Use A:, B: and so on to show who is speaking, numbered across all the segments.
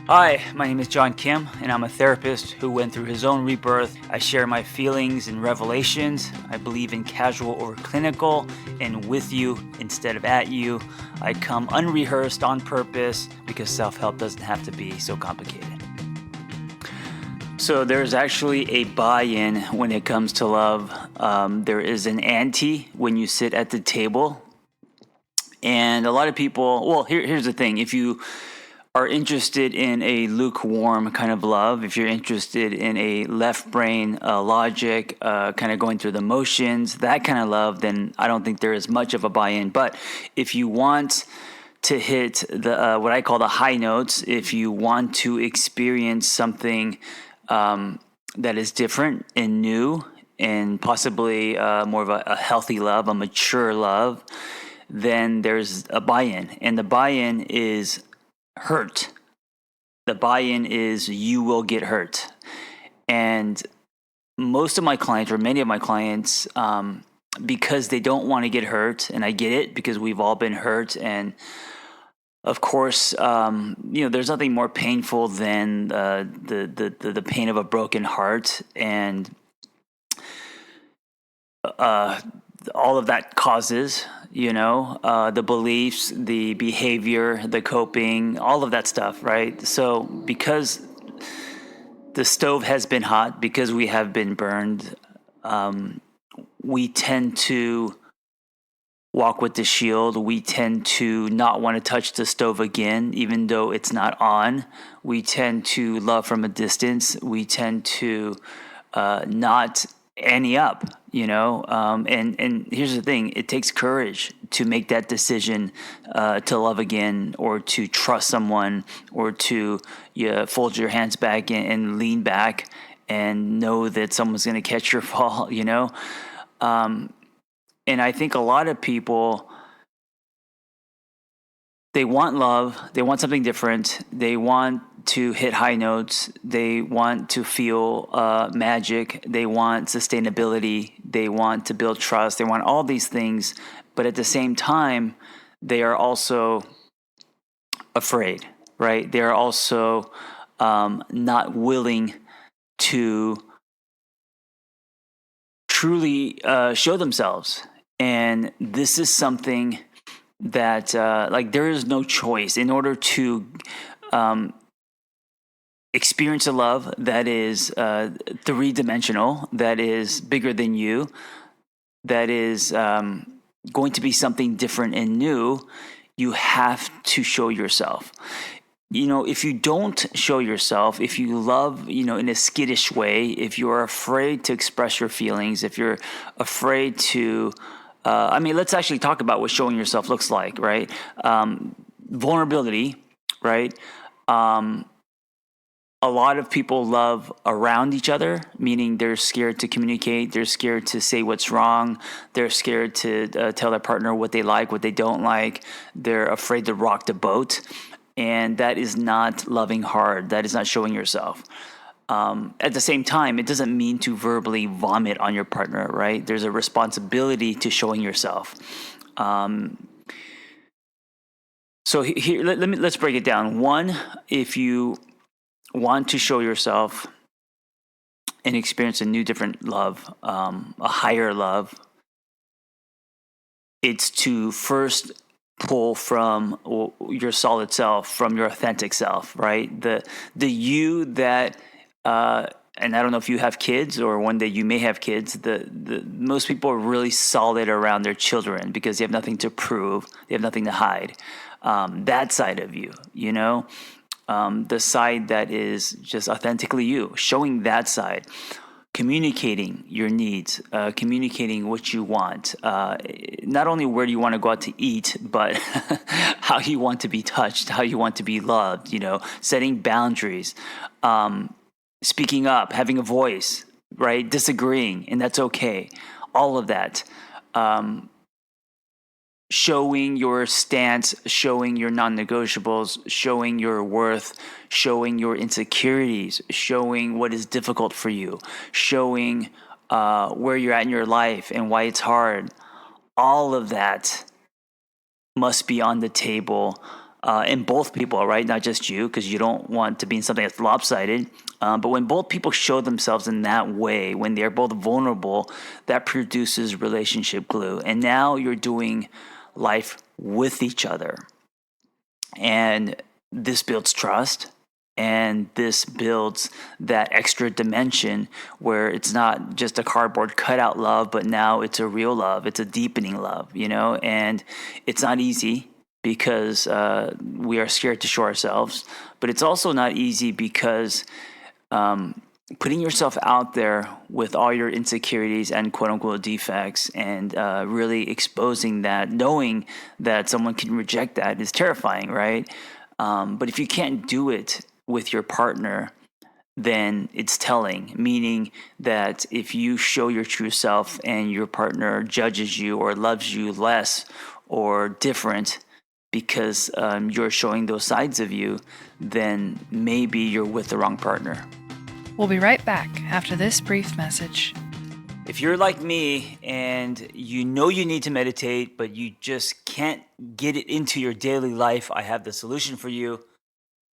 A: Hi, my name is John Kim, and I'm a therapist who went through his own rebirth. I share my feelings and revelations. I believe in casual over clinical and with you instead of at you. I come unrehearsed on purpose because self help doesn't have to be so complicated. So, there's actually a buy in when it comes to love. There is an ante when you sit at the table. And a lot of people, well, here's the thing. If you are interested in a lukewarm kind of love, if you're interested in a left brain logic, kind of going through the motions, that kind of love, then I don't think there is much of a buy-in. But if you want to hit the what I call the high notes, if you want to experience something that is different and new and possibly more of a healthy love, a mature love, then there's a buy-in. And the buy-in is hurt. The buy-in is you will get hurt. And most of my clients, or many of my clients, because they don't want to get hurt, and I get it because we've all been hurt. And of course, there's nothing more painful than the pain of a broken heart, and all of that causes, the beliefs, the behavior, the coping, all of that stuff, right? So because the stove has been hot, because we have been burned, we tend to walk with the shield. We tend to not want to touch the stove again, even though it's not on. We tend to love from a distance. We tend to not ante up, and here's the thing, it takes courage to make that decision to love again, or to trust someone, or to fold your hands back and lean back and know that someone's going to catch your fall, and I think a lot of people, they want love, they want something different, they want to hit high notes, they want to feel magic, they want sustainability, they want to build trust, they want all these things, but at the same time, they are also afraid, right? They are also not willing to truly show themselves. And this is something that there is no choice in order to experience a love that is three-dimensional, that is bigger than you, that is going to be something different and new. You have to show yourself. If you don't show yourself, if you love, in a skittish way, if you're afraid to express your feelings, if you're afraid to let's actually talk about what showing yourself looks like, right? Vulnerability, right? A lot of people love around each other, meaning they're scared to communicate, they're scared to say what's wrong, they're scared to tell their partner what they like, what they don't like, they're afraid to rock the boat, and that is not loving hard, that is not showing yourself. At the same time, it doesn't mean to verbally vomit on your partner, right? There's a responsibility to showing yourself. So here, let's break it down. One, if you want to show yourself and experience a new, different love, a higher love, it's to first pull from your solid self, from your authentic self, right? The you that and I don't know if you have kids or one day you may have kids. The most people are really solid around their children because they have nothing to prove, they have nothing to hide. That side of you, the side that is just authentically you, showing that side, communicating your needs, communicating what you want, not only where do you want to go out to eat, but how you want to be touched, how you want to be loved, setting boundaries, speaking up, having a voice, right? Disagreeing, and that's okay. All of that. Showing your stance, showing your non-negotiables, showing your worth, showing your insecurities, showing what is difficult for you, showing where you're at in your life and why it's hard. All of that must be on the table in both people, right? Not just you, because you don't want to be in something that's lopsided. But when both people show themselves in that way, when they're both vulnerable, that produces relationship glue. And now you're doing life with each other. And this builds trust. And this builds that extra dimension where it's not just a cardboard cutout love, but now it's a real love. It's a deepening love, and it's not easy because we are scared to show ourselves. But it's also not easy because putting yourself out there with all your insecurities and quote unquote defects and really exposing that, knowing that someone can reject that is terrifying, right? But if you can't do it with your partner, then it's telling, meaning that if you show your true self and your partner judges you or loves you less or different because you're showing those sides of you, then maybe you're with the wrong partner.
B: We'll be right back after this brief message.
A: If you're like me and you know you need to meditate, but you just can't get it into your daily life, I have the solution for you.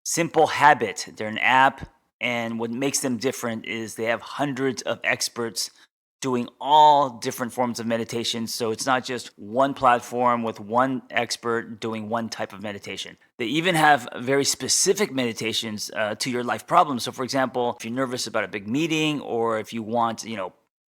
A: Simple Habit. They're an app, and what makes them different is they have hundreds of experts doing all different forms of meditation. So it's not just one platform with one expert doing one type of meditation. They even have very specific meditations to your life problems. So for example, if you're nervous about a big meeting, or if you want,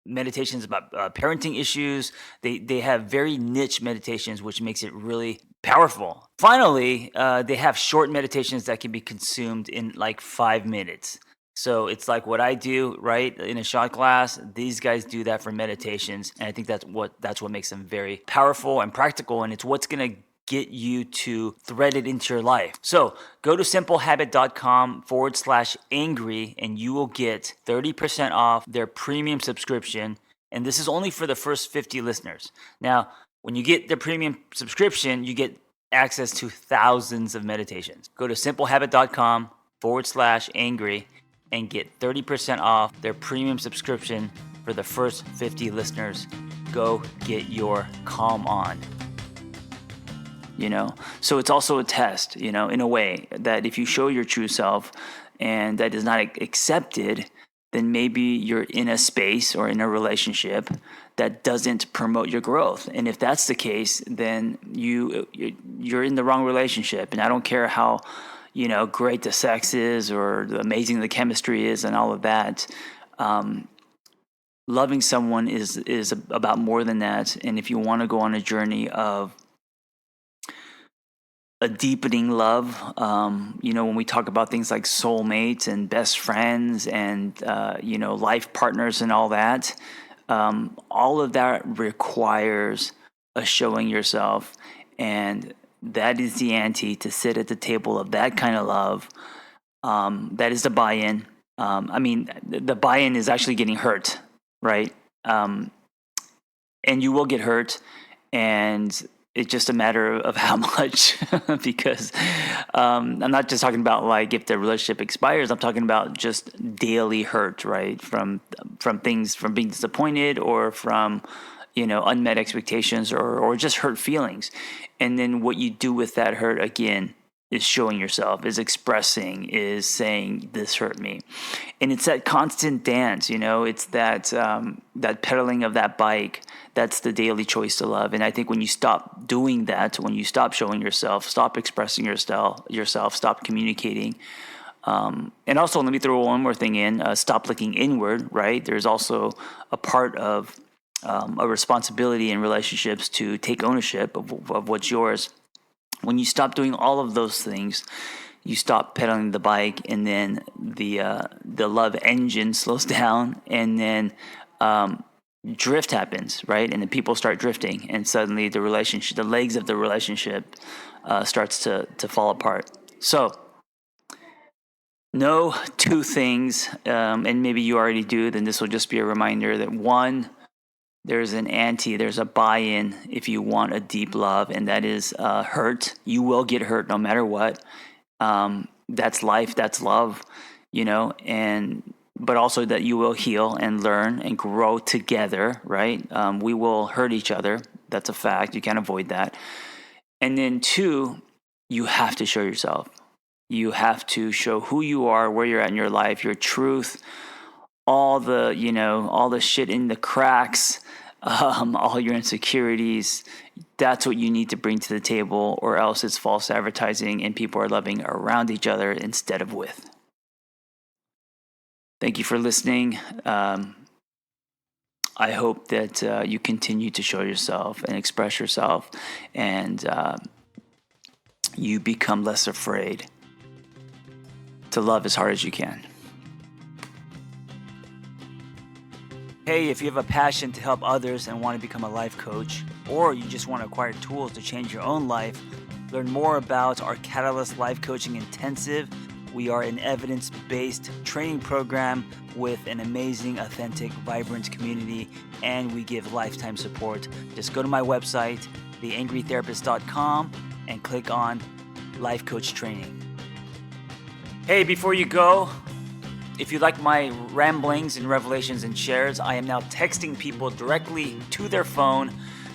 A: meditations about parenting issues, they have very niche meditations, which makes it really powerful. Finally, they have short meditations that can be consumed in like 5 minutes. So it's like what I do, right, in a shot glass. These guys do that for meditations, and I think that's what makes them very powerful and practical, and it's what's going to get you to thread it into your life. So go to simplehabit.com/angry, and you will get 30% off their premium subscription. And this is only for the first 50 listeners. Now, when you get the premium subscription, you get access to thousands of meditations. Go to simplehabit.com/angry and get 30% off their premium subscription for the first 50 listeners. Go get your calm on. So it's also a test, in a way that if you show your true self and that is not accepted, then maybe you're in a space or in a relationship that doesn't promote your growth. And if that's the case, then you're in the wrong relationship. And I don't care how, great the sex is or amazing the chemistry is and all of that. Loving someone is about more than that. And if you want to go on a journey of a deepening love, when we talk about things like soulmates and best friends and, life partners and all that, all of that requires a showing yourself. And that is the ante to sit at the table of that kind of love. That is the buy-in. The buy-in is actually getting hurt, right? And you will get hurt, and it's just a matter of how much, because I'm not just talking about like if the relationship expires. I'm talking about just daily hurt, right? From things, from being disappointed or from, unmet expectations or just hurt feelings. And then what you do with that hurt, again, is showing yourself, is expressing, is saying, this hurt me. And it's that constant dance, it's that pedaling of that bike. That's the daily choice to love. And I think when you stop doing that, when you stop showing yourself, stop expressing yourself, stop communicating. And also, let me throw one more thing in, stop looking inward, right? There's also a part of a responsibility in relationships to take ownership of what's yours. When you stop doing all of those things, you stop pedaling the bike, and then the love engine slows down, and then drift happens, right? And then people start drifting, and suddenly the legs of the relationship starts to fall apart. So know two things, and maybe you already do, then this will just be a reminder that one, there's a buy-in if you want a deep love, and that is hurt. You will get hurt no matter what. That's life, that's love, but also that you will heal and learn and grow together, right? We will hurt each other. That's a fact. You can't avoid that. And then two, you have to show yourself. You have to show who you are, where you're at in your life, your truth, all the shit in the cracks, all your insecurities. That's what you need to bring to the table, or else it's false advertising and people are loving around each other instead of with. Thank you for listening. I hope that you continue to show yourself and express yourself, and you become less afraid to love as hard as you can. Hey, if you have a passion to help others and want to become a life coach, or you just want to acquire tools to change your own life, learn more about our Catalyst Life Coaching Intensive. We are an evidence-based training program with an amazing, authentic, vibrant community, and we give lifetime support. Just go to my website, theangrytherapist.com, and click on Life Coach Training. Hey, before you go, if you like my ramblings and revelations and shares, I am now texting people directly to their phone.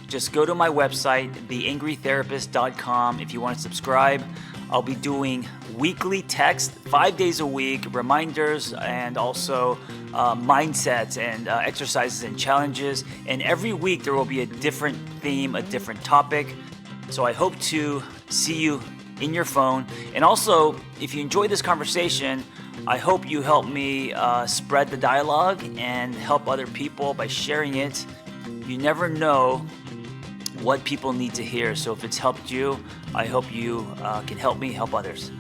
A: Just go to my website, theangrytherapist.com. If you want to subscribe, I'll be doing weekly text, 5 days a week, reminders, and also mindsets and exercises and challenges. And every week there will be a different theme, a different topic. So I hope to see you in your phone. And also, if you enjoyed this conversation, I hope you help me spread the dialogue and help other people by sharing it. You never know what people need to hear. So if it's helped you, I hope you can help me help others.